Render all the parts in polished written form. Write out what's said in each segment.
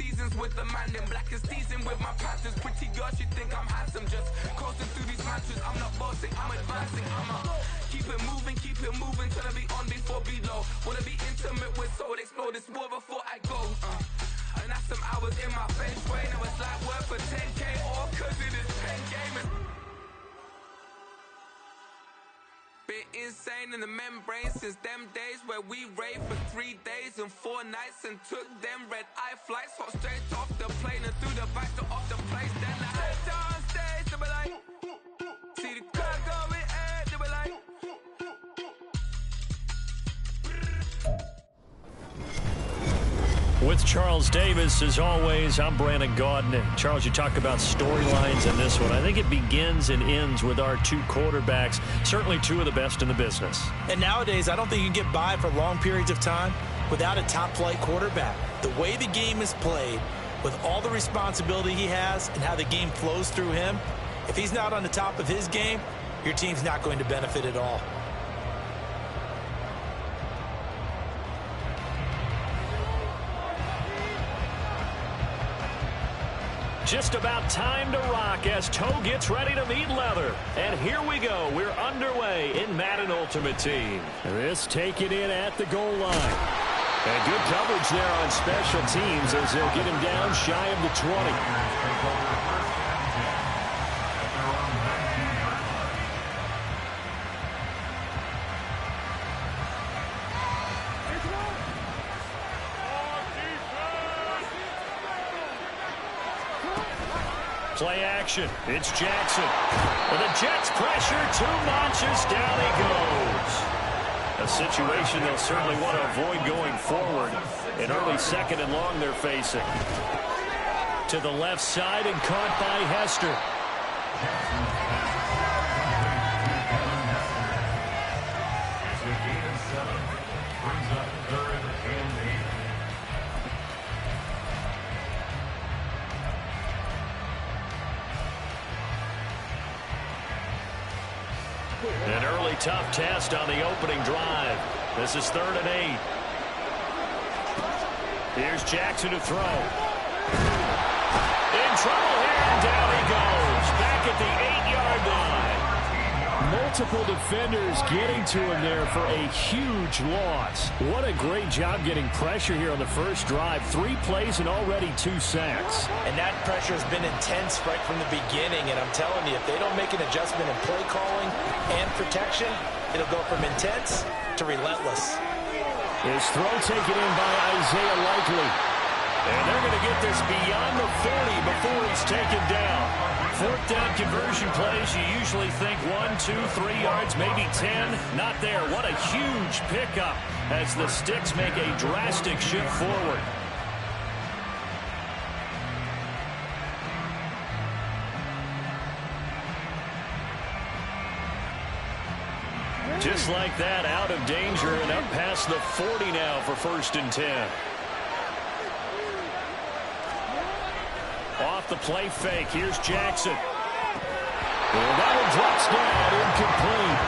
seasons with the man in black is teasing with my patterns. Pretty girls, you think I'm handsome. Just coasting through these mantras. I'm not bossing, I'm advancing. Keep it moving, tryna be on before below. Wanna be intimate with soul, explore this war before I go. And that's some hours in my feng shui. Now it's like work for 10K, all cause it is pen gaming. Been insane in the membrane since them days where we raved for 3 days and 4 nights and took them red-eye flights. Hot straight off the plane and through the back door of the place. Then I head on stage, they were like, see the crowd going air, they were like. With Charles Davis, as always, I'm Brandon Gaudin. And Charles, you talk about storylines in this one. I think it begins and ends with our two quarterbacks, certainly two of the best in the business. And nowadays, I don't think you can get by for long periods of time without a top-flight quarterback. The way the game is played, with all the responsibility he has and how the game flows through him, if he's not on the top of his game, your team's not going to benefit at all. Just about time to rock as Toe gets ready to meet leather. And here we go. We're underway in Madden Ultimate Team. This taken in at the goal line. And good coverage there on special teams as they'll get him down shy of the 20. Play action. It's Jackson. With the Jets pressure, 2 notches, down he goes. A situation they'll certainly want to avoid going forward. An early 2nd and long they're facing. To the left side and caught by Hester. An early tough test on the opening drive. This is 3rd and 8. Here's Jackson to throw. In trouble here, and down he goes. Back at the 8-yard line. Multiple defenders getting to him there for a huge loss. What a great job getting pressure here on the first drive. 3 plays and already 2 sacks. And that pressure has been intense right from the beginning. And I'm telling you, if they don't make an adjustment in play calling and protection, it'll go from intense to relentless. His throw taken in by Isaiah Likely. And they're going to get this beyond the 40 before he's taken down. 4th down conversion plays, you usually think 1, 2, 3 yards, maybe 10. Not there. What a huge pickup as the Sticks make a drastic shift forward. Just like that, out of danger and up past the 40 now for 1st and 10. Off the play fake, here's Jackson. And that one drops down, incomplete.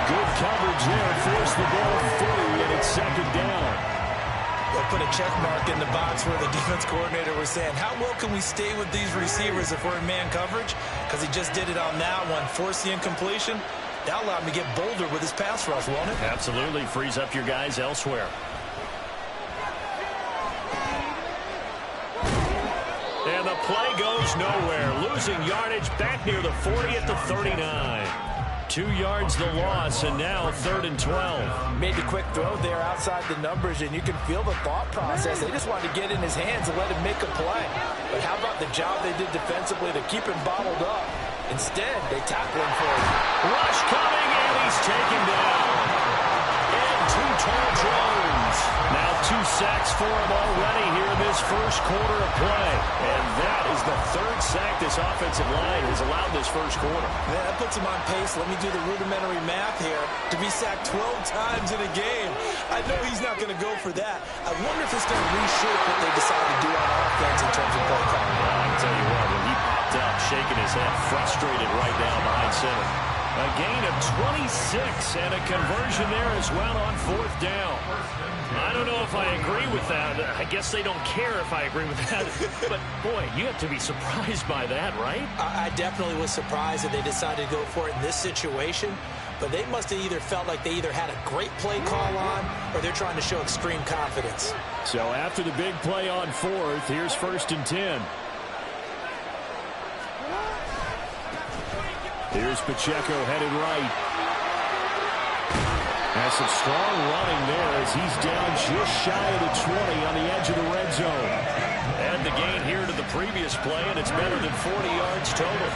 Good coverage there, forced the ball free, and it's 2nd down. They'll put a check mark in the box where the defense coordinator was saying, how well can we stay with these receivers if we're in man coverage? Because he just did it on that one, forced the incompletion. That allowed him to get bolder with his pass rush, won't it? Absolutely, frees up your guys elsewhere. And the play goes nowhere. Losing yardage back near the 40 at the 39. 2 yards the loss, and now 3rd and 12. Made the quick throw there outside the numbers, and you can feel the thought process. They just wanted to get in his hands and let him make a play. But how about the job they did defensively to keep him bottled up? Instead, they tackle him for him. Rush coming, and he's taken down. And 2 tall Jones. Now 2 sacks for him already here in this first quarter of play. And that is the 3rd sack this offensive line has allowed this first quarter. Man, that puts him on pace. Let me do the rudimentary math here. To be sacked 12 times in a game. I know he's not going to go for that. I wonder if it's going to reshape what they decide to do on offense in terms of play calling. Well, I can tell you what, when he popped up, shaking his head, frustrated right down behind center. A gain of 26 and a conversion there as well on 4th down. I don't know if I agree with that. I guess they don't care if I agree with that. But, boy, you have to be surprised by that, right? I definitely was surprised that they decided to go for it in this situation. But they must have either felt like they either had a great play call on or they're trying to show extreme confidence. So after the big play on 4th, here's 1st and 10. Here's Pacheco headed right. Has some strong running there as he's down just shy of the 20 on the edge of the red zone. And the gain here to the previous play, and it's better than 40 yards total.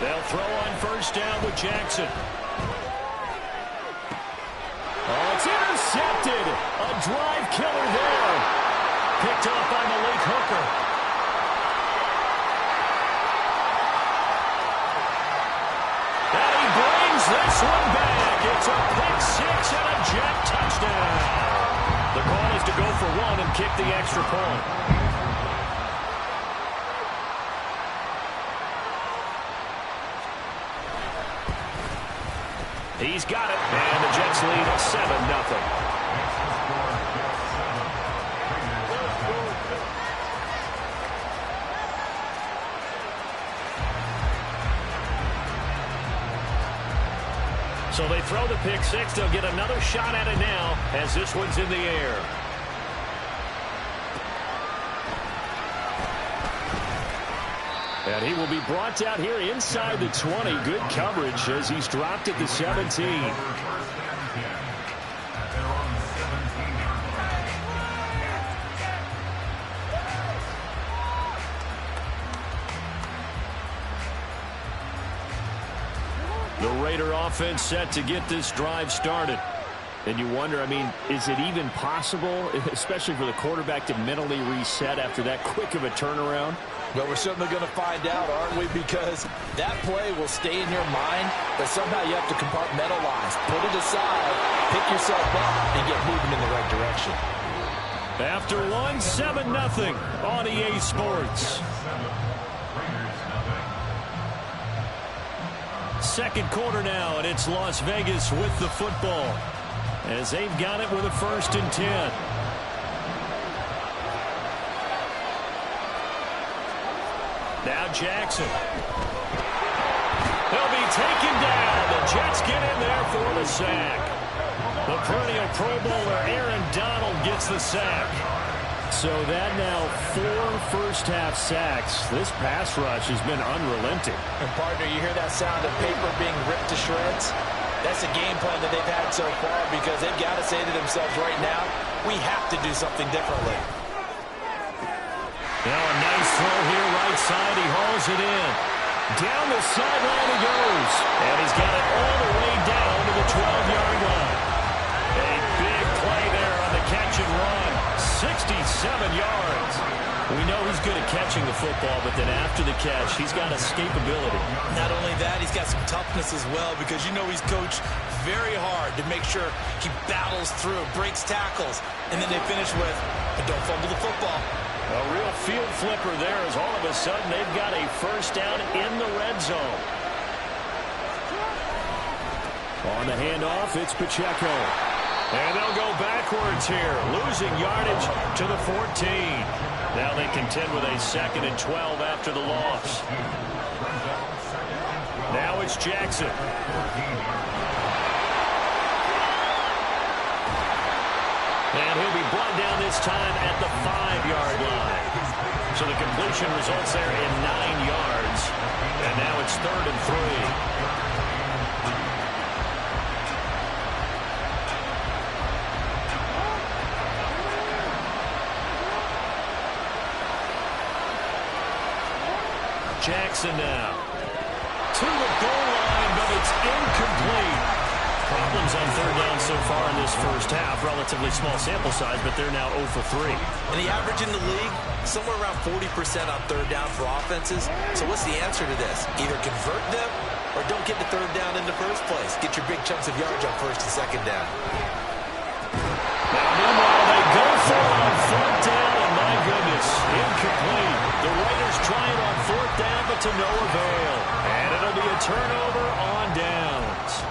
They'll throw on 1st down with Jackson. Oh, it's intercepted. A drive killer there. Picked off by Malik Hooker. And he brings this one back. It's a pick-6 and a Jet touchdown. The call is to go for 1 and kick the extra point. He's got it, and the Jets lead 7-0. So they throw the pick-6. They'll get another shot at it now as this one's in the air. And he will be brought down here inside the 20. Good coverage as he's dropped at the 17. The Raider offense set to get this drive started. And you wonder, I mean, is it even possible, especially for the quarterback to mentally reset after that quick of a turnaround? Well, we're certainly going to find out, aren't we? Because that play will stay in your mind, but somehow you have to compartmentalize. Put it aside, pick yourself up, and get moving in the right direction. After 7-0 on EA Sports. Second quarter now, and it's Las Vegas with the football as they've got it with a 1st and 10. Now Jackson. He'll be taken down. The Jets get in there for the sack. The perennial Pro Bowler Aaron Donald gets the sack. So that now 4 first-half sacks. This pass rush has been unrelenting. And, partner, you hear that sound of paper being ripped to shreds? That's a game plan that they've had so far because they've got to say to themselves right now, we have to do something differently. Now a nice throw here right side. He hauls it in. Down the sideline he goes. And he's got it all the way down to the 12-yard line. A big play there on the catch and run. 67 yards. We know he's good at catching the football, but then after the catch, he's got escapability. Not only that, he's got some toughness as well because you know he's coached very hard to make sure he battles through, breaks tackles, and then they finish with, but don't fumble the football. A real field flipper there as all of a sudden they've got a 1st down in the red zone. On the handoff, it's Pacheco. And they'll go backwards here, losing yardage to the 14. Now they contend with a 2nd and 12 after the loss. Now it's Jackson. And he'll be brought down this time at the 5-yard line. So the completion results there in 9 yards. And now it's 3rd and 3. Jackson now to the goal line, but it's incomplete. Problems on 3rd down so far in this first half. Relatively small sample size, but they're now 0 for 3. And the average in the league, somewhere around 40% on 3rd down for offenses. So what's the answer to this? Either convert them or don't get the 3rd down in the first place. Get your big chunks of yards on 1st and 2nd down. Now, meanwhile, they go for it on 4th down, and my goodness, try it on 4th down, but to no avail. And it'll be a turnover on downs.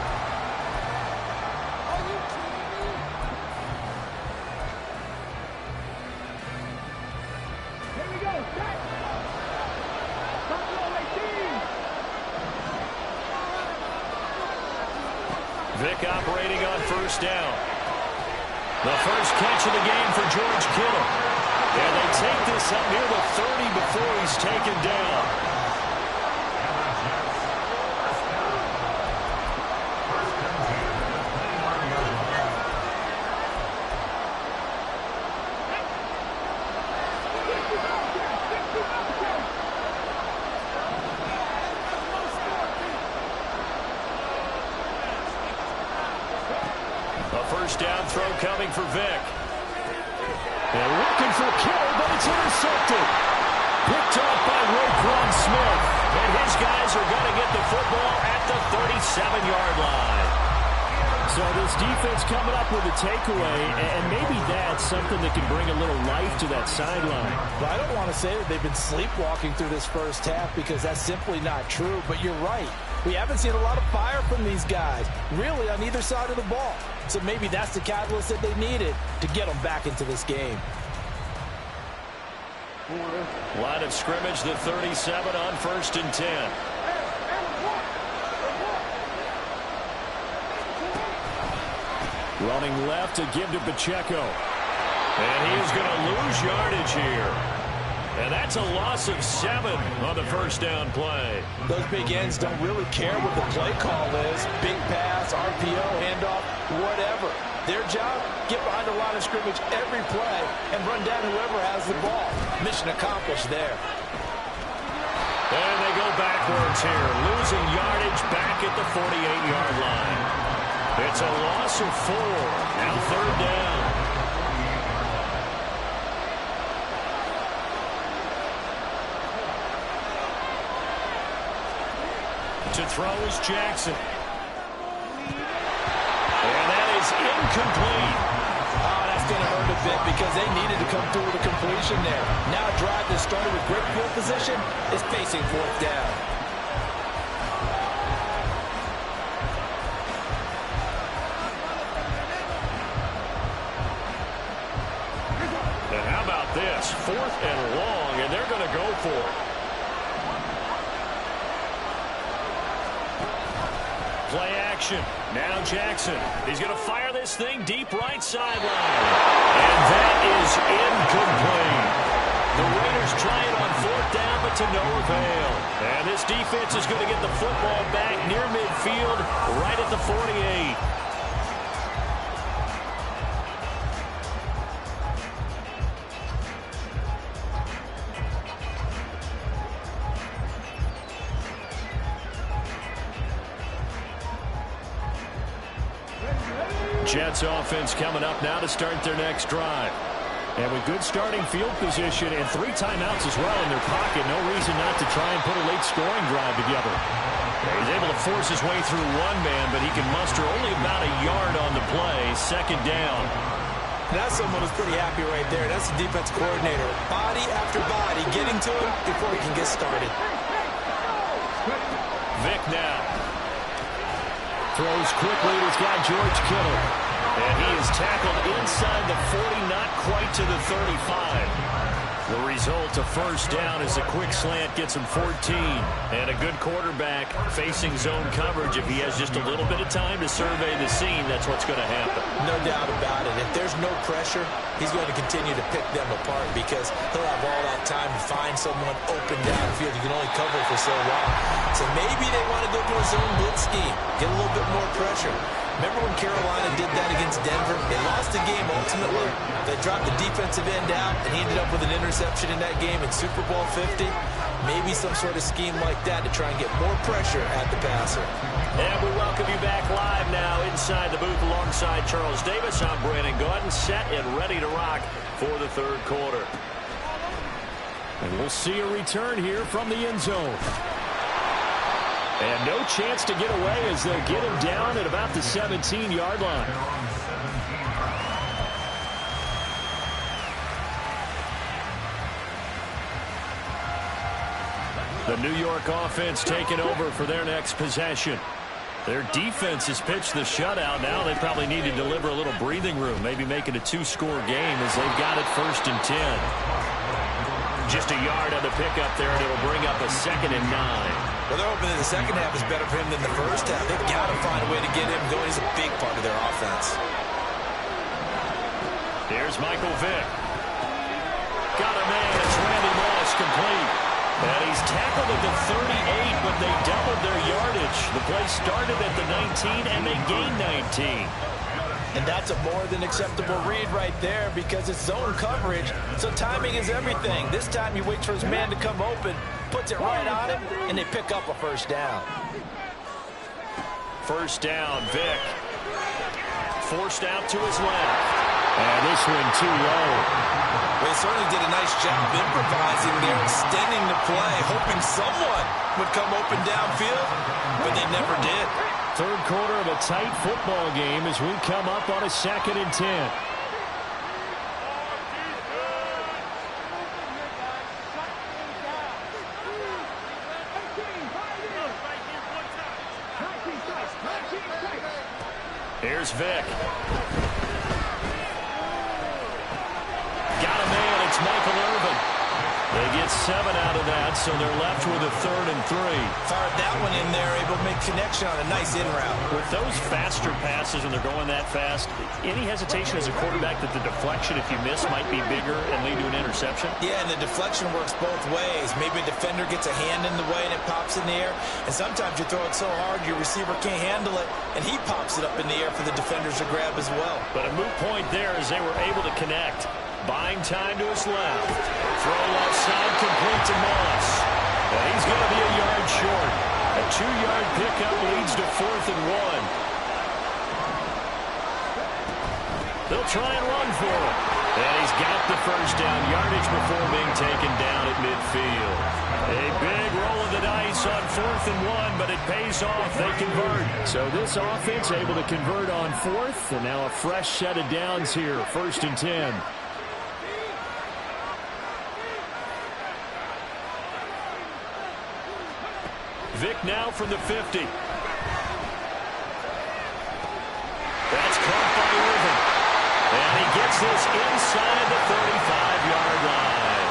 Vic operating on 1st down. The first catch of the game for George Kittle. And they take this up near the 30 before he's taken down. First down throw coming for Vic. They're looking for Kittle, but it's intercepted. Picked off by Roquan Smith. And his guys are going to get the football at the 37-yard line. So this defense coming up with a takeaway, and maybe that's something that can bring a little life to that sideline. Well, I don't want to say that they've been sleepwalking through this first half because that's simply not true, but you're right. We haven't seen a lot of fire from these guys, really, on either side of the ball. So maybe that's the catalyst that they needed to get them back into this game. Line of scrimmage, the 37 on 1st and 10. Running left to give to Pacheco. And he is going to lose yardage here. And that's a loss of 7 on the first down play. Those big ends don't really care what the play call is. Big pass, RPO, handoff, whatever. Their job, get behind the line of scrimmage every play and run down whoever has the ball. Mission accomplished there. And they go backwards here, losing yardage back at the 48-yard line. It's a loss of 4. Now 3rd down. To throw is Jackson. And that is incomplete. Oh, that's going to hurt a bit because they needed to come through with a completion there. Now a drive that started with great field position is facing 4th down. And how about this? 4th and long, and they're going to go for it. Play action. Now Jackson. He's going to fire this thing deep right sideline. And that is incomplete. The Raiders try it on 4th down, but to no avail. And this defense is going to get the football back near midfield, right at the 48. Jets offense coming up now to start their next drive. And with good starting field position and 3 timeouts as well in their pocket, no reason not to try and put a late scoring drive together. He's able to force his way through one man, but he can muster only about a yard on the play. 2nd down. That's someone who's pretty happy right there. That's the defense coordinator. Body after body getting to him before he can get started. Vic now. Throws quickly. He's got George Kittle. And he is tackled inside the 40, not quite to the 35. The result, a 1st down as a quick slant gets him 14. And a good quarterback facing zone coverage. If he has just a little bit of time to survey the scene, that's what's going to happen. No doubt about it. If there's no pressure, he's going to continue to pick them apart because he'll have all that time to find someone open downfield. You can only cover for so long. So maybe they want to go to a zone blitz scheme, get a little bit more pressure. Remember when Carolina did that against Denver? They lost the game ultimately. They dropped the defensive end out, and he ended up with an interception in that game in Super Bowl 50. Maybe some sort of scheme like that to try and get more pressure at the passer. And we welcome you back live now inside the booth alongside Charles Davis. I'm Brandon Gordon, set and ready to rock for the 3rd quarter. And we'll see a return here from the end zone. And no chance to get away as they'll get him down at about the 17-yard line. The New York offense taking over for their next possession. Their defense has pitched the shutout. Now they probably need to deliver a little breathing room, maybe make it a two-score game as they've got it 1st and 10. Just a yard on the pickup there, and it'll bring up a 2nd and 9. Well, they're hoping that the second half is better for him than the first half. They've got to find a way to get him going. He's a big part of their offense. Here's Michael Vick. Got a man. It's Randy Moss, complete. And he's tackled at the 38, but they doubled their yardage. The play started at the 19, and they gained 19. And that's a more than acceptable read right there because it's zone coverage, so timing is everything. This time he waits for his man to come open, puts it right on him, and they pick up a first down. First down, Vick. Forced out to his left. And this one too low. Well, he certainly did a nice job improvising there, extending the play, hoping someone would come open downfield, but they never did. Third quarter of a tight football game as we come up on a 2nd and 10. Here's Vick. Got a man. It's Michael Irvin. They get 7 out of that, so they're left with a 3rd and 3. Fired that one in there, able to make connection on a nice in route. With those faster passes and they're going that fast, any hesitation as a quarterback that the deflection, if you miss, might be bigger and lead to an interception? Yeah, and the deflection works both ways. Maybe a defender gets a hand in the way and it pops in the air, and sometimes you throw it so hard your receiver can't handle it, and he pops it up in the air for the defenders to grab as well. But a moot point there as they were able to connect. Buying time to his left. Throw left side, complete to Moss. And he's going to be a yard short. A 2-yard pickup leads to 4th and 1. They'll try and run for it. And he's got the first down yardage before being taken down at midfield. A big roll of the dice on 4th and 1, but it pays off. They convert. So this offense able to convert on 4th, and now a fresh set of downs here, 1st and 10. Vick now from the 50. That's caught by Irvin. And he gets this inside the 35-yard line.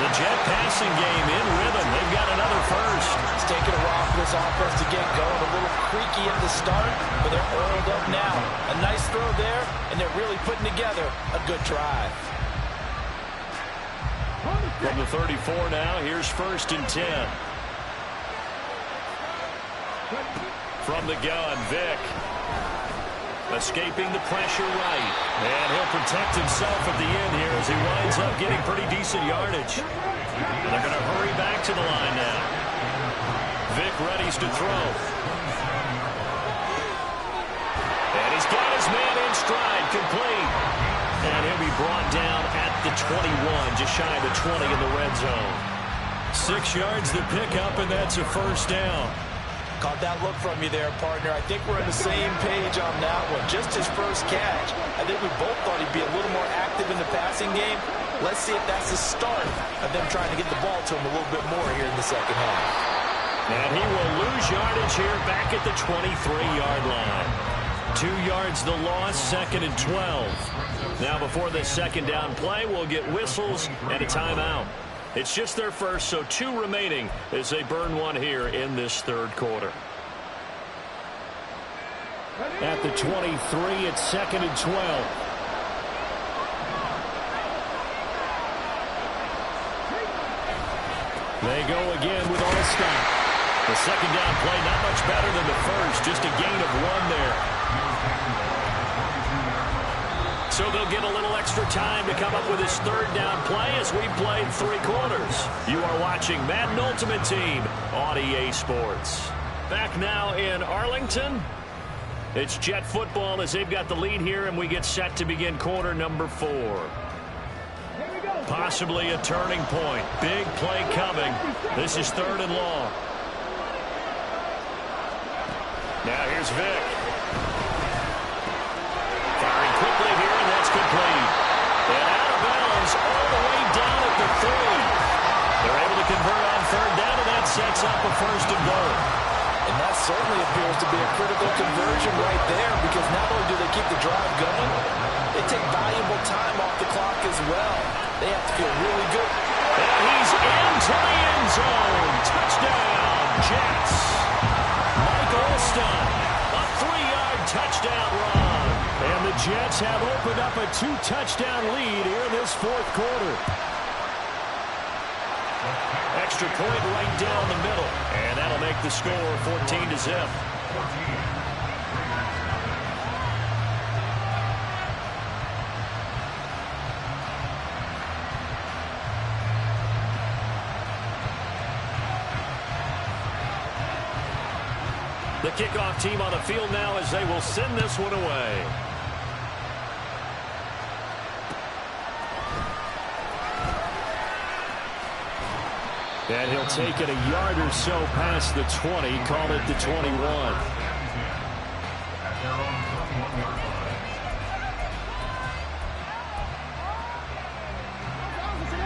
The Jet passing game in rhythm. They've got another first. It's taken a while for this offense to get going. A little creaky at the start, but they're oiled up now. A nice throw there, and they're really putting together a good drive. From the 34 now, here's 1st and 10. From the gun, Vick. Escaping the pressure right. And he'll protect himself at the end here as he winds up getting pretty decent yardage. And they're going to hurry back to the line now. Vick readies to throw. And he's got his man in stride, complete. And he'll be brought down at the 21, just shy of the 20 in the red zone. 6 yards the pickup, and that's a first down. Caught that look from you there, partner. I think we're on the same page on that one. Just his first catch. I think we both thought he'd be a little more active in the passing game. Let's see if that's the start of them trying to get the ball to him a little bit more here in the second half. And he will lose yardage here back at the 23-yard line. 2 yards the loss, 2nd and 12. Now before this second down play, we'll get whistles and a timeout. It's just their first, so 2 remaining as they burn one here in this third quarter. At the 23, it's 2nd and 12. They go again with Allstott. The second down play not much better than the first, just a gain of 1 there. So they'll get a little extra time to come up with his third down play as we played 3 quarters. You are watching Madden Ultimate Team on EA Sports. Back now in Arlington. It's Jet football as they've got the lead here, and we get set to begin quarter number 4. Possibly a turning point. Big play coming. This is 3rd and long. Now here's Vick. Firing quickly here, and that's complete. And out of bounds all the way down at the 3. They're able to convert on 3rd down, and that's certainly appears to be a critical conversion right there, because not only do they keep the drive going, they take valuable time off the clock as well. They have to feel really good. And he's into the end zone. Touchdown, Jets. Mike Olston, a 3-yard touchdown run. And the Jets have opened up a 2-touchdown lead here in this fourth quarter. Extra point right down the middle. And that'll make the score 14-0. The kickoff team on the field now as they will send this one away. And he'll take it a yard or so past the 20, call it the 21.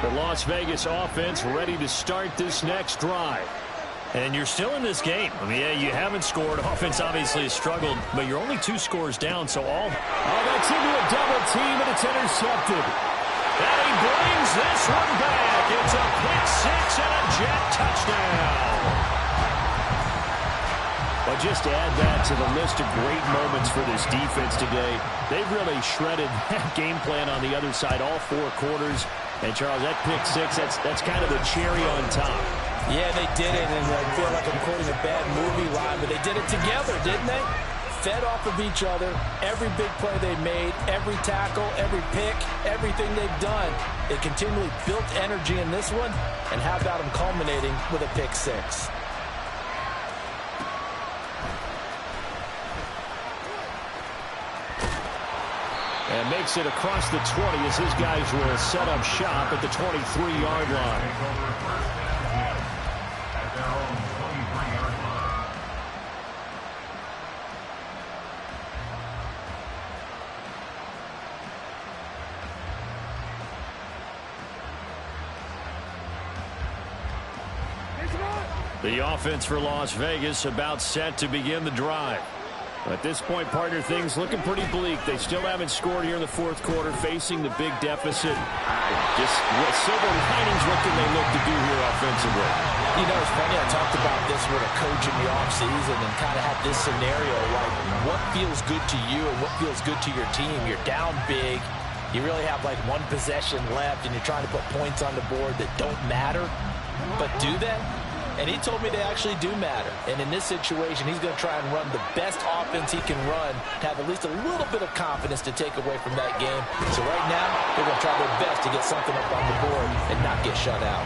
The Las Vegas offense ready to start this next drive. And you're still in this game. I mean, yeah, you haven't scored. Offense obviously has struggled, but you're only 2 scores down, so all... Oh, that's into a double team, and it's intercepted. And he brings this one back. It's a pick 6 and a Jet touchdown. Well, just to add that to the list of great moments for this defense today, they've really shredded that game plan on the other side all 4 quarters. And, Charles, that pick 6, that's kind of the cherry on top. Yeah, they did it, and I feel like I'm quoting a bad movie line, but they did it together, didn't they? Fed off of each other, every big play they made, every tackle, every pick, everything they've done. They continually built energy in this one, and how about them culminating with a pick 6? And makes it across the 20 as his guys will set up shop at the 23-yard line. The offense for Las Vegas about set to begin the drive. At this point, partner, things looking pretty bleak. They still haven't scored here in the fourth quarter, facing the big deficit. Just what silver linings, what can they look to do here offensively? You know, it's funny, I talked about this with a coach in the offseason and kind of had this scenario, like what feels good to you and what feels good to your team. You're down big. You really have like 1 possession left, and you're trying to put points on the board that don't matter. But do they? And he told me they actually do matter. And in this situation, he's going to try and run the best offense he can run to have at least a little bit of confidence to take away from that game. So right now, they're going to try their best to get something up on the board and not get shut out.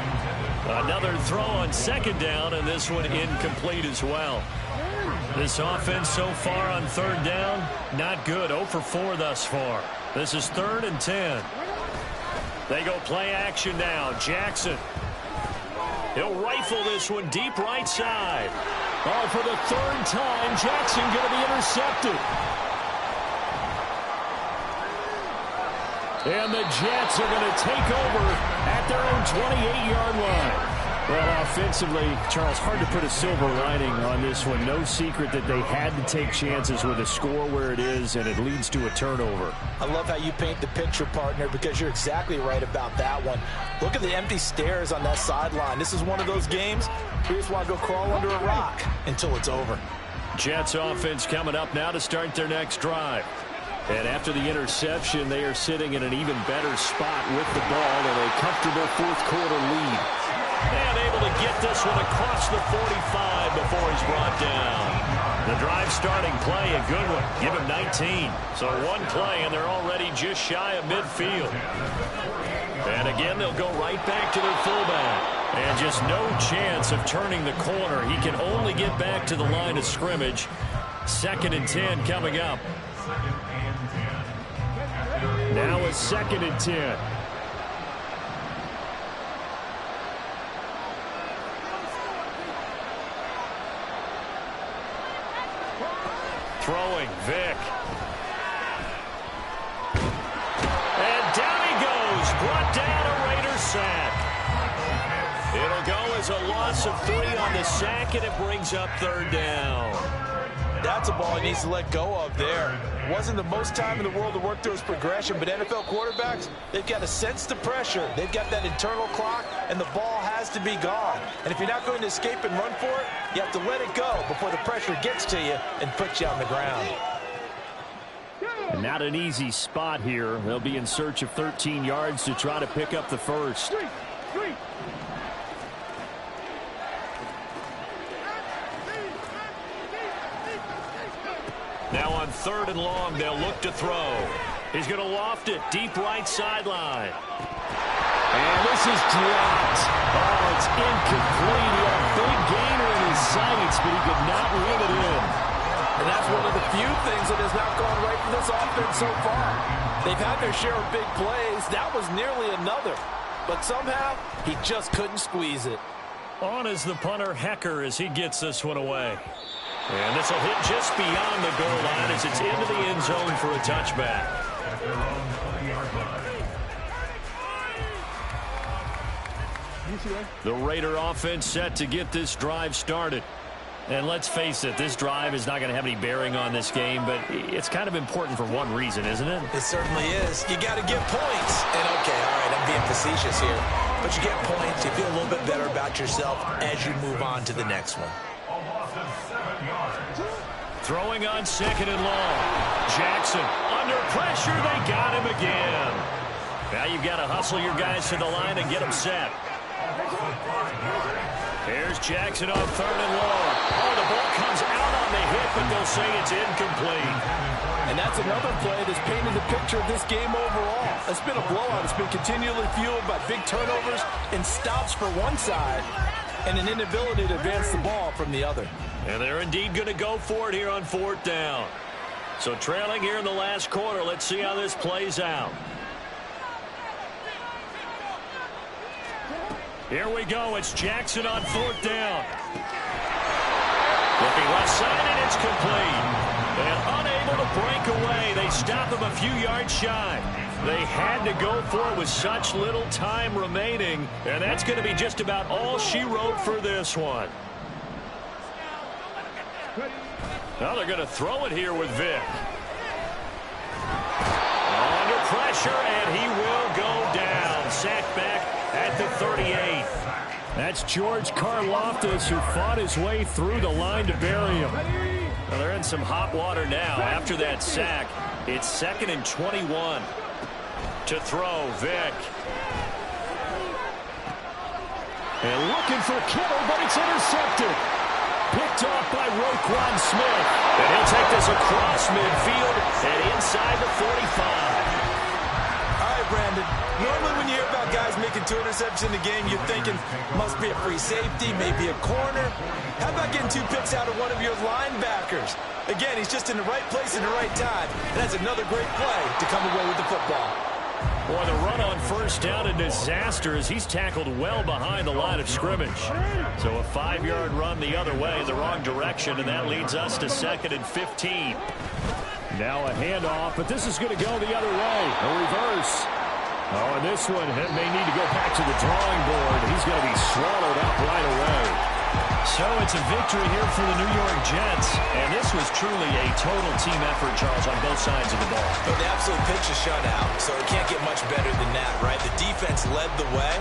Another throw on second down, and this one incomplete as well. This offense so far on third down, not good. 0 for 4 thus far. This is 3rd and 10. They go play action now. Jackson. He'll rifle this one deep right side. Oh, for the 3rd time, Jackson going to be intercepted. And the Jets are going to take over at their own 28-yard line. Well, offensively, Charles, hard to put a silver lining on this one. No secret that they had to take chances with a score where it is, and it leads to a turnover. I love how you paint the picture, partner, because you're exactly right about that one. Look at the empty stares on that sideline. This is one of those games where you just want to go crawl under a rock until it's over. Jets offense coming up now to start their next drive. And after the interception, they are sitting in an even better spot with the ball in a comfortable fourth quarter lead. And able to get this one across the 45 before he's brought down. The drive starting play, a good one. Give him 19. So 1 play, and they're already just shy of midfield. And again, they'll go right back to their fullback. And just no chance of turning the corner. He can only get back to the line of scrimmage. 2nd and 10 coming up. Now a 2nd and 10. Throwing, Vic. And down he goes. Brought down a Raider sack. It'll go was a loss of 3 on the sack, and it brings up 3rd down. That's a ball he needs to let go of there. Wasn't the most time in the world to work through his progression, but NFL quarterbacks, they've got to sense the pressure. They've got that internal clock, and the ball has to be gone. And if you're not going to escape and run for it, you have to let it go before the pressure gets to you and puts you on the ground. And not an easy spot here. They'll be in search of 13 yards to try to pick up the first. Now on 3rd and long, they'll look to throw. He's going to loft it deep right sideline. And this is dropped. Oh, it's incomplete. He had a big gainer in his sights, but he could not reel it in. And that's one of the few things that has not gone right for this offense so far. They've had their share of big plays. That was nearly another. But somehow, he just couldn't squeeze it. On is the punter, Hecker, as he gets this one away. And this will hit just beyond the goal line as it's into the end zone for a touchback. The Raider offense set to get this drive started. And let's face it, this drive is not going to have any bearing on this game, but it's kind of important for one reason, isn't it? It certainly is. You got to get points. And okay, all right, I'm being facetious here. But you get points, you feel a little bit better about yourself as you move on to the next one. Throwing on 2nd and long. Jackson under pressure. They got him again. Now you've got to hustle your guys to the line and get them set. Here's Jackson on 3rd and long. Oh, the ball comes out on the hit, but they'll say it's incomplete. And that's another play that's painted the picture of this game overall. It's been a blowout. It's been continually fueled by big turnovers and stops for one side and an inability to advance the ball from the other. And they're indeed going to go for it here on 4th down. So trailing here in the last quarter. Let's see how this plays out. Here we go. It's Jackson on 4th down. Looking left side, and it's complete. And unable to break away. They stop him a few yards shy. They had to go for it with such little time remaining. And that's going to be just about all she wrote for this one. Now they're going to throw it here with Vick. Under pressure, and he will go down. Sacked back at the 38. That's George Karlaftis, who fought his way through the line to bury him. Well, they're in some hot water now after that sack. It's 2nd and 21. To throw, Vick. And looking for Kittle, but it's intercepted. Picked off by Roquan Smith. And he'll take this across midfield and inside the 45. All right, Brandon. Normally when you hear about guys making 2 interceptions in the game, you're thinking must be a free safety, maybe a corner. How about getting 2 picks out of one of your linebackers? Again, he's just in the right place in the right time. And that's another great play to come away with the football. Boy, the run on 1st down, a disaster as he's tackled well behind the line of scrimmage. So a 5-yard run the other way in the wrong direction, and that leads us to 2nd and 15. Now a handoff, but this is going to go the other way. A reverse. Oh, and this one may need to go back to the drawing board. He's going to be swallowed up right away. So it's a victory here for the New York Jets. And this was truly a total team effort, Charles, on both sides of the ball. But the absolute pitch is shut out, so it can't get much better than that, right? The defense led the way,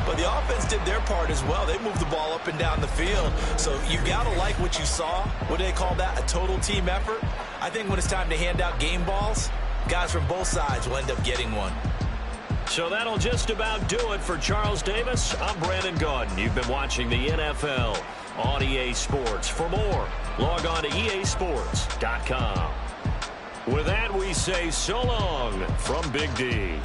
but the offense did their part as well. They moved the ball up and down the field. So you got to like what you saw. What do they call that? A total team effort? I think when it's time to hand out game balls, guys from both sides will end up getting one. So that'll just about do it for Charles Davis. I'm Brandon Gaudin. You've been watching the NFL on EA Sports. For more, log on to easports.com. With that, we say so long from Big D.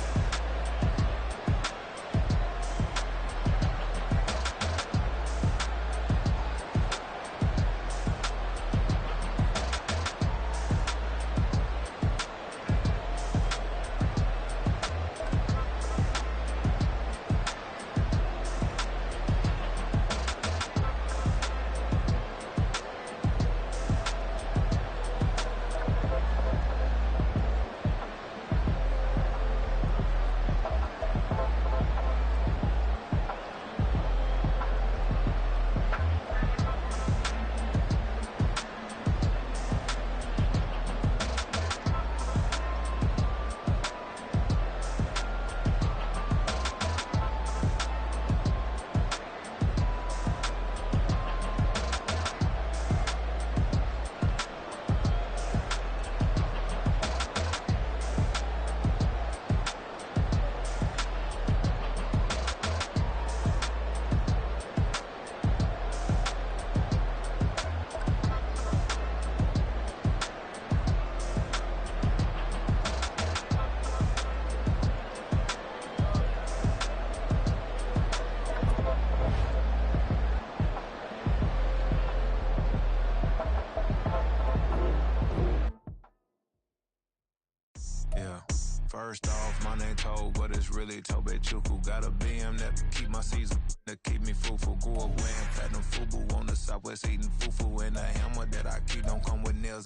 Yeah. First off, my name Toe, but it's really Tobe Chuku. Got a BM that keep my season, that keep me fufu. Go away and platinum fubu on the southwest eating fufu. And a hammer that I keep don't come with nails.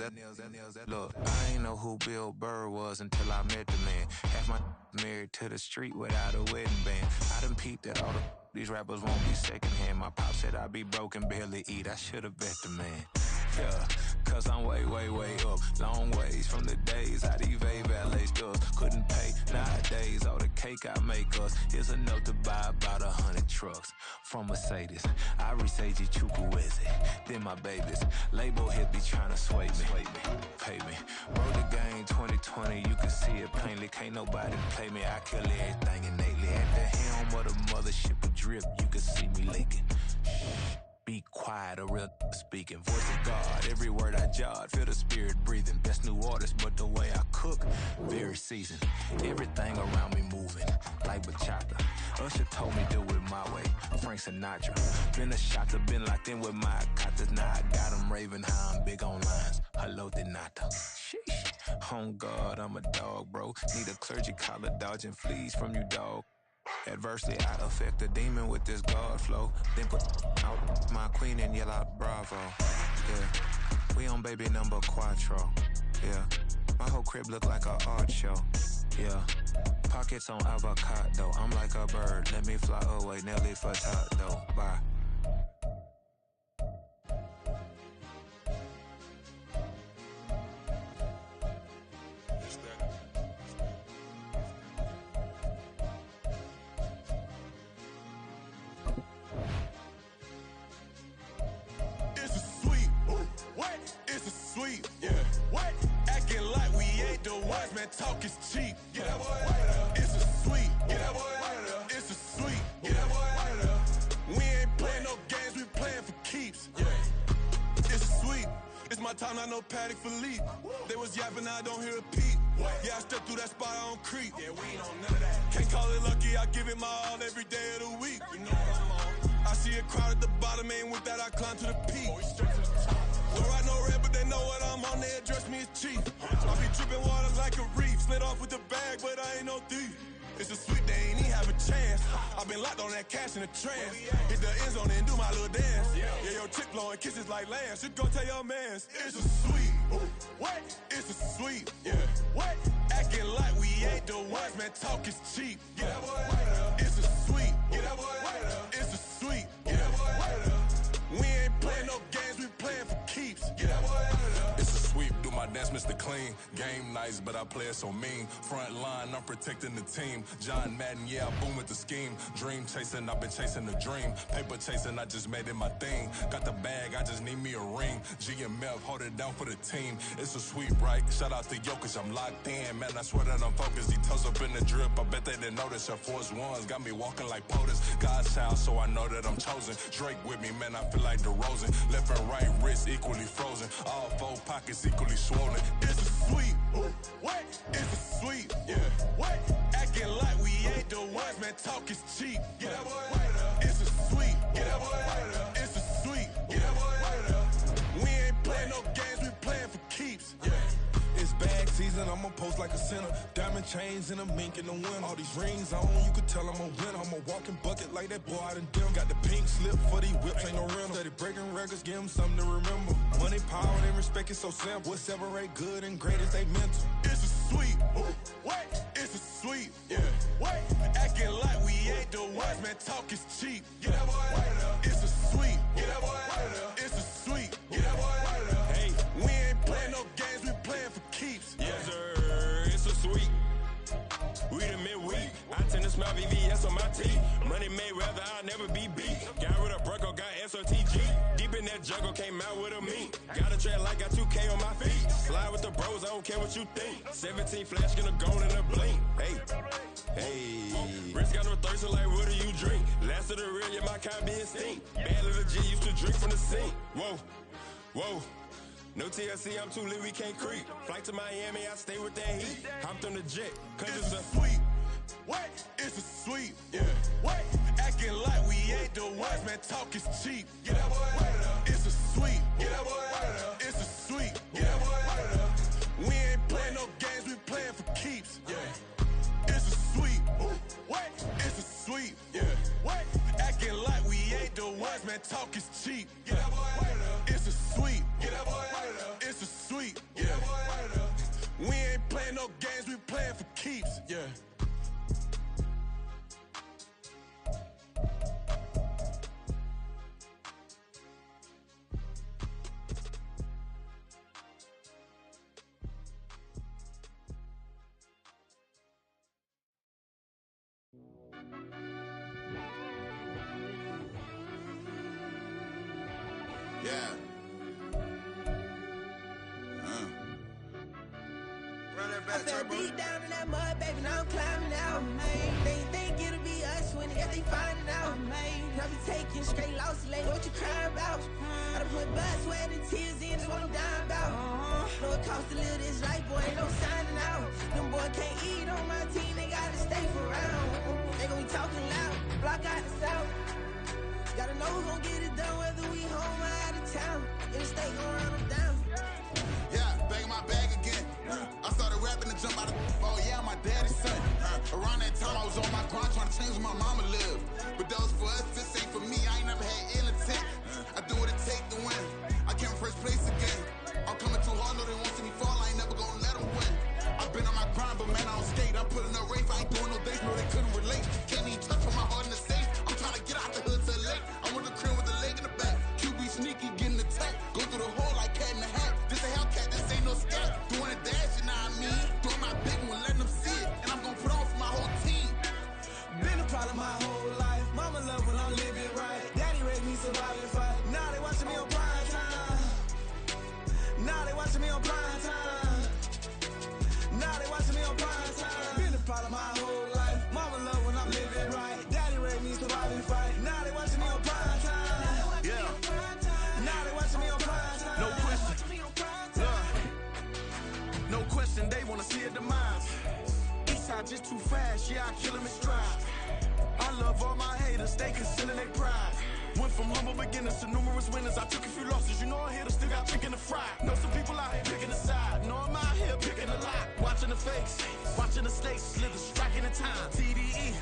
Look, I ain't know who Bill Burr was until I met the man. Half my married to the street without a wedding band. I done peeped that all these rappers won't be secondhand. My pop said I'd be broken, barely eat. I should've bet the man. Yeah, cause I'm way, way, way up. Long ways from the days I evade valet stores. Couldn't pay nowadays. All the cake I make us is enough to buy about 100 trucks. From Mercedes, I Seiji Chukwueze. Then my babies, label hit be trying to sway me. Pay me. Wrote the game 2020, you can see it plainly. Can't nobody play me, I kill everything innately. At the helm of the mothership of drip, you can see me leaking. Be quiet, a real speaking. Voice of God, every word I jot. Feel the spirit breathing. Best new artist, but the way I cook, very seasoned. Everything around me moving, like bachata. Usher told me do it my way. Frank Sinatra. Been a shotter, been locked in with my katas. Now I got them raving how I'm big on lines. Hello, Denata. Sheesh. On God, I'm a dog, bro. Need a clergy collar, dodging fleas from you, dog. Adversely, I affect a demon with this God flow. Then put out my queen and yell out bravo. Yeah, we on baby number quattro. Yeah, my whole crib look like an art show. Yeah, pockets on avocado. I'm like a bird, let me fly away. Nelly Furtado, bye. Man, talk is cheap. Get that boy. It's a sweet. Get that boy. It's a sweet. Get that boy. We ain't playing no games, we playing for keeps. Yeah. It's a sweet. It's my time, not no Paddock for leap. They was yapping, I don't hear a peep. Yeah, I step through that spot, I don't creep. Yeah, we ain't on none of that. Can't call it lucky, I give it my all every day of the week. You know what I'm on. I see a crowd at the bottom, and with that I climb to the peak. Don't ride no red, but they know what I'm on, they address me as chief. I be dripping water like a reef, slid off with the bag, but I ain't no thief. It's a sweet, they ain't even have a chance. I been locked on that cash in a trance. Hit the end zone and do my little dance. Yeah, your chick blowing kisses like lambs. You go tell your mans. It's a sweet. What? It's a sweet. Yeah. What? Acting like we ain't the ones, man. Talk is cheap. Get that boy. It's a sweet. Get that boy. It's a sweet. Get that boy. We ain't playing no games, we playing for keeps. Get that boy. It's a sweep. Do my dance, Mr. Clean. Game nice, but I play it so mean. Front line, I'm protecting the team. John Madden, yeah, I boom with the scheme. Dream chasing, I've been chasing the dream. Paper chasing, I just made it my thing. Got the bag, I just need me a ring. GMF, hold it down for the team. It's a sweep, right? Shout out to Jokic, I'm locked in. Man, I swear that I'm focused. He toes up in the drip, I bet they didn't notice. Her force ones got me walking like POTUS. God's house, so I know that I'm chosen. Drake with me, man, I feel like DeRozan. Left and right wrist equally frozen. All four pockets equally swollen. It's a sweep. What? It's a sweep. Yeah. What? Acting like we ain't the ones, man. Talk is cheap. Get that boy. It's a sweep. Get that boy. It's a sweep. Get that boy. We ain't playing no games, we playing for keeps. Yeah. It's bag season, I'ma post like a sinner. Diamond chains and a mink in the wind. All these rings on, you could tell I'm a winner. I'm a walking bucket like that boy out in dim. Got the pink slip for these whips, ain't no rental. Steady breaking records, give them something to remember. Money, power, and respect is so simple. What separate good and great is they mental. It's a sweet. What? It's a sweet. Yeah. What? Acting like we ain't the ones, man. Talk is cheap. Get that boy. It's a sweet. Get that boy. It's a sweet. Get that boy. Hey, we ain't playing no games, we playing for keeps. Yes, sir. It's a sweet. We the midweek. I tend to smell VVS on my teeth. Money made rather I'll never be beat. Got rid of Bronco, got SOTG. Deep in that jungle, came out with a meat. Got a trail like got 2K on my feet. Slide with the bros, I don't care what you think. 17 flash, gonna go in a blink. Hey. Wrist got no thirst, like what do you drink? Last of the real, yeah, my kind be instinct. Bad little G used to drink from the sink. Whoa. No TLC, I'm too lit, we can't creep. Flight to Miami, I stay with that heat. Hopped on the jet, cause it's a sweet. What? It's a sweet. Yeah. What? Acting like we ain't the ones, man. Talk is cheap. Get that boy. It's a sweet. Get that boy. It's a sweet. Get that boy. We ain't playing no games, we playing for for keeps. Yeah. It's a sweep. What? It's a sweep. Yeah. What? Acting like we ain't the ones, man. Talk is cheap. Get that boy out of there. It's a sweep. Get that boy out of there. It's a sweep. Get that boy out of there. We ain't playing no games. We playing for keeps. Yeah. Yeah. Run that back, I fell turbo. deep down in that mud, baby, now I'm climbing out. They think it'll be us when they finding out. I be taking straight losses, lady, what you crying about? I done put blood, sweat, and tears in, that's what I'm dying about. Know it costs to live this life, boy, ain't no signing out. Them boy can't eat on my team, they gotta stay for round. They gon' be talking loud, block out the south. Gotta know who gon' get it done, whether we home or out of town. In the state gon' run them down. Yeah, back in my bag again. I started rapping and jump out of oh yeah, my daddy's son. Around that time I was on my grind trying to change where my mama lived. But that was for us, this ain't for me. I ain't never had ill intent. I do what it take to win. I came first place again. I'm coming too hard, no they won't see me fall. I ain't never gonna let them win. I've been on my grind, but man I don't skate. I'm putting up race, I ain't doing no days, no they couldn't relate. Can't even touch for my heart in the safe. I'm trying to get out the hood to the lake. I'm with the crib with the leg in the back. QB sneaky, getting attacked. Go through the hole like cat in the hat. This a Hellcat, this ain't no scat. Doing a dash, you know what I mean? Doing my big one, letting them see it. And I'm gonna put on for my whole team. Been a problem my whole life. Mama love when I'm living right. Daddy raised me surviving fight. Now they watching me on prime time. Now they watching me on prime time. Now they watching me on prime time. Been a problem my whole life. Mama love when I'm living right. Daddy raised me surviving fight. Now they watching me on prime time. Yeah. Now they watching me on prime time. No question. No question, they wanna see a demise. Eastside just too fast, yeah, I kill them in stride. I love all my haters, they consider they pride. Went from humble beginners to numerous winners. I took a few losses, you know I hitter, still got chicken to fry. Know some people out here picking a side, know I'm out here picking a lot. Watching the face, watching the stakes, slither, striking the time. TDE,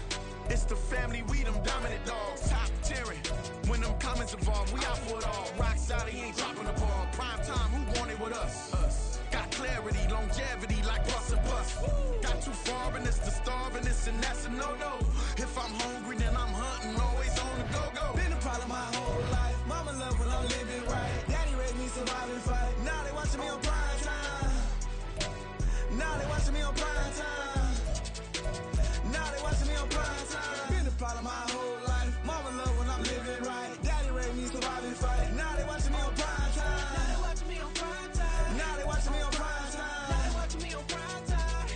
it's the family, we them dominant dogs. Top tiering, when them comments involved, we out for it all. Rock solid, he ain't dropping the ball. Prime time, who want it with us? Got clarity, longevity, like bus and bus. Got too far and it's the starving, this and that's a no-no. If I'm hungry, then I'm hunting, always on the go-go. Been a problem my whole life. Mama love when I'm living right. Daddy raised me surviving fight. Now they watching me on prime time. Now they watching me on prime time. Now they watching me on prime time. Been a problem my whole life. Mama love when I'm living right. Daddy raised me surviving fight. Now they watching me on prime time. Now they watching me on prime time. Now they watching me on prime time. Now they watching me on prime time.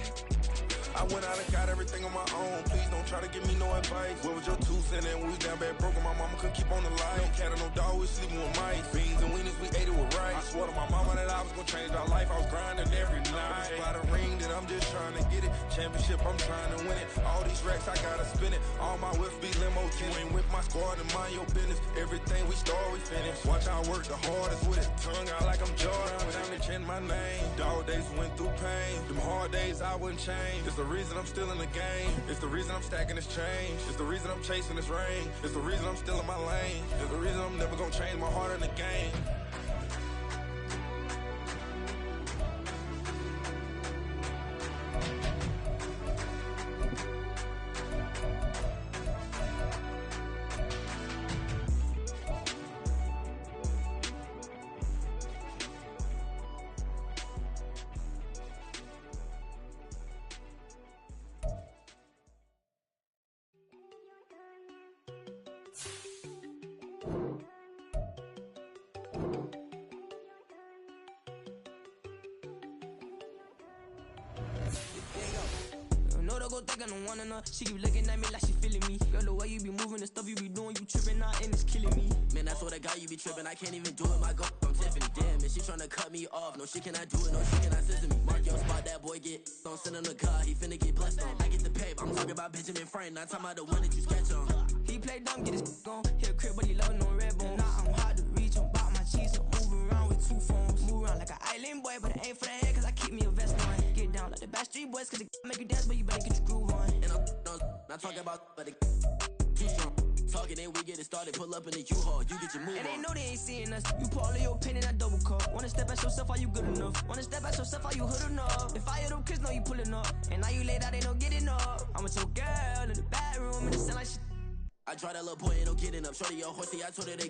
I went out and got everything on my own. Please don't try to give me no advice. What was your 2 cents and we was down bad broke and my mama couldn't keep on the light. No cat or no dog, we sleeping with mice. Beans and weenies, we ate it with rice. I swore to my mama that I was gonna change our life. I was grinding every night. By the ring that I'm just trying to get it. Championship, I'm trying to win it. All these racks, I gotta spin it. All my whips be limo. You ain't with my squad and mind your business. Everything we start, we finish. Watch I work the hardest with it. Tongue out like I'm Jordan. Without me chanting my name. Dog days went through pain. Them hard days I wouldn't change. It's the reason I'm still in the game. It's the reason I'm stacking this change. It's the reason I'm chasing this rain. It's the reason I'm still in my lane. It's the reason I'm never gonna change my heart in the game. Think I don't wanna know. She keep looking at me like she feeling me. Girl, the way you be moving, the stuff you be doing, you tripping out and it's killing me. Man, that's what I got, you be tripping. I can't even do it, my girl. I'm Tiffany. Damn, and she tryna cut me off. No, she cannot do it, no, she cannot sister me. Mark your spot, that boy get. Don't send him the car, he finna get blessed on. I get the paper, I'm talking about Benjamin Franklin. Not talking about the one that you sketch on. He play dumb, get his gone. Hit a crib, but he loving on red bone. Now I'm hard to reach, I'm bout my cheese. I'm moving around with 2 phones. Move around like an island boy, but it ain't for the head, cause I keep me a vest on. Get down like The Backstreet Boys, cause they make you dance, but you better get your groove on. And I'm not talking about, but they too strong. Talking, then we get it started, pull up in the U-Haul, you get your move on. And they know they ain't seeing us. You pull all of your pen in that double cup. Wanna step at yourself, are you good enough? Wanna step at yourself, are you hood enough? If I hear them kids, know you pulling up. And now you laid out, they don't get enough. I'm with your girl in the bedroom, and it sound like shit. I try that little boy, ain't no getting up. Shorty, your horsey, I told her they